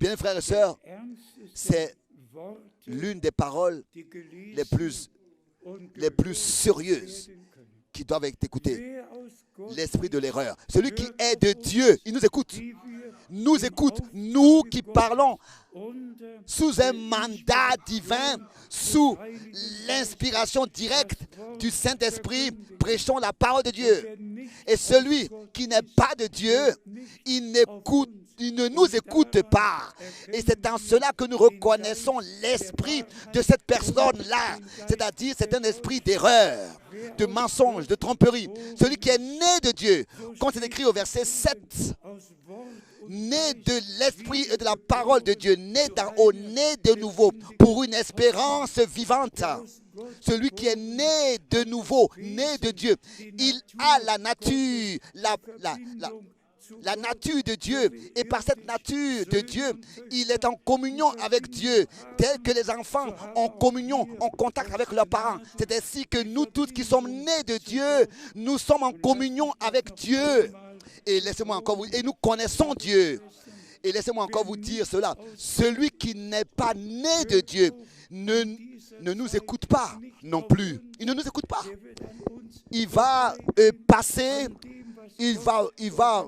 Bien, frères et sœurs, c'est l'une des paroles les plus sérieuses qui doivent être écoutées. L'esprit de l'erreur. Celui qui est de Dieu, il nous écoute. Nous écoute, nous qui parlons sous un mandat divin, sous l'inspiration directe du Saint-Esprit, prêchons la parole de Dieu. Et celui qui n'est pas de Dieu, il ne nous écoute pas. Et c'est en cela que nous reconnaissons l'esprit de cette personne-là. C'est-à-dire, c'est un esprit d'erreur, de mensonge, de tromperie. Celui qui est né de Dieu, comme c'est écrit au verset 7, né de l'esprit et de la parole de Dieu, né d'en haut, né de nouveau, pour une espérance vivante. Celui qui est né de nouveau, né de Dieu, il a la nature, la nature de Dieu. Et par cette nature de Dieu, il est en communion avec Dieu, tel que les enfants ont communion, en contact avec leurs parents. C'est ainsi que nous tous qui sommes nés de Dieu, nous sommes en communion avec Dieu. Et laissez-moi encore vous, et nous connaissons Dieu. Et laissez-moi encore vous dire cela. Celui qui n'est pas né de Dieu ne nous écoute pas non plus. Il ne nous écoute pas. Il va passer, il va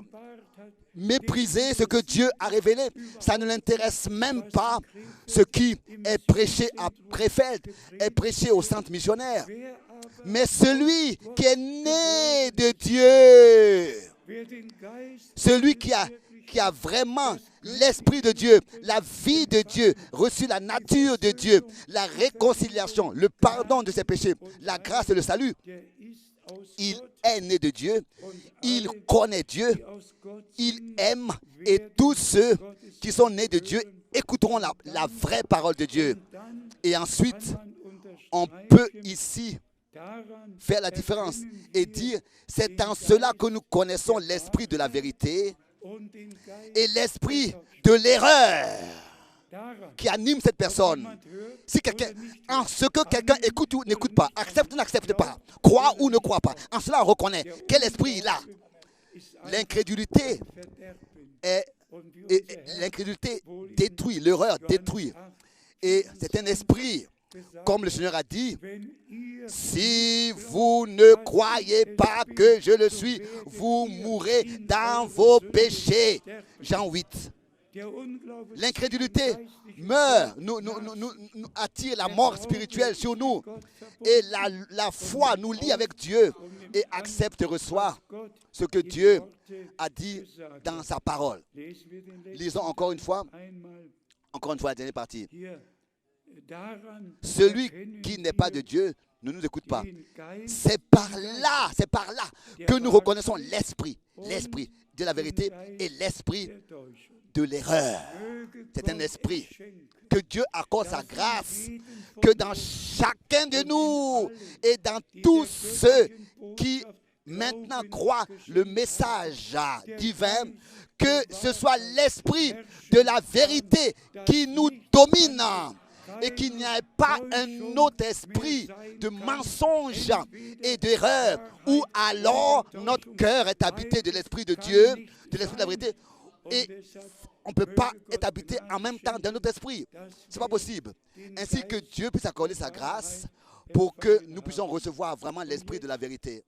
mépriser ce que Dieu a révélé. Ça ne l'intéresse même pas ce qui est prêché à Krefeld, est prêché aux centres missionnaires. Mais celui qui est né de Dieu, celui qui a vraiment l'esprit de Dieu, la vie de Dieu, reçu la nature de Dieu, la réconciliation, le pardon de ses péchés, la grâce et le salut, il est né de Dieu, il connaît Dieu, il aime, et tous ceux qui sont nés de Dieu écouteront la vraie parole de Dieu. Et ensuite, on peut ici faire la différence et dire, c'est en cela que nous connaissons l'esprit de la vérité et l'esprit de l'erreur qui anime cette personne. Si en ce que quelqu'un écoute ou n'écoute pas, accepte ou n'accepte pas, croit ou ne croit pas, en cela on reconnaît quel esprit il a. L'incrédulité l'incrédulité détruit, l'erreur détruit. Et c'est un esprit, comme le Seigneur a dit, si vous ne croyez pas que je le suis, vous mourrez dans vos péchés. Jean 8. L'incrédulité meurt, nous attire la mort spirituelle sur nous. Et la foi nous lie avec Dieu et accepte et reçoit ce que Dieu a dit dans sa parole. Lisons encore une fois la dernière partie. Celui qui n'est pas de Dieu ne nous écoute pas. C'est par là que nous reconnaissons l'esprit de la vérité et l'esprit de l'erreur. C'est un esprit que Dieu accorde sa grâce, que dans chacun de nous et dans tous ceux qui maintenant croient le message divin, que ce soit l'esprit de la vérité qui nous domine et qu'il n'y ait pas un autre esprit de mensonge et d'erreur où alors notre cœur est habité de l'esprit de Dieu, de l'esprit de la vérité. Et on ne peut pas être habité en même temps d'un autre esprit. Ce n'est pas possible. Ainsi que Dieu puisse accorder sa grâce pour que nous puissions recevoir vraiment l'esprit de la vérité.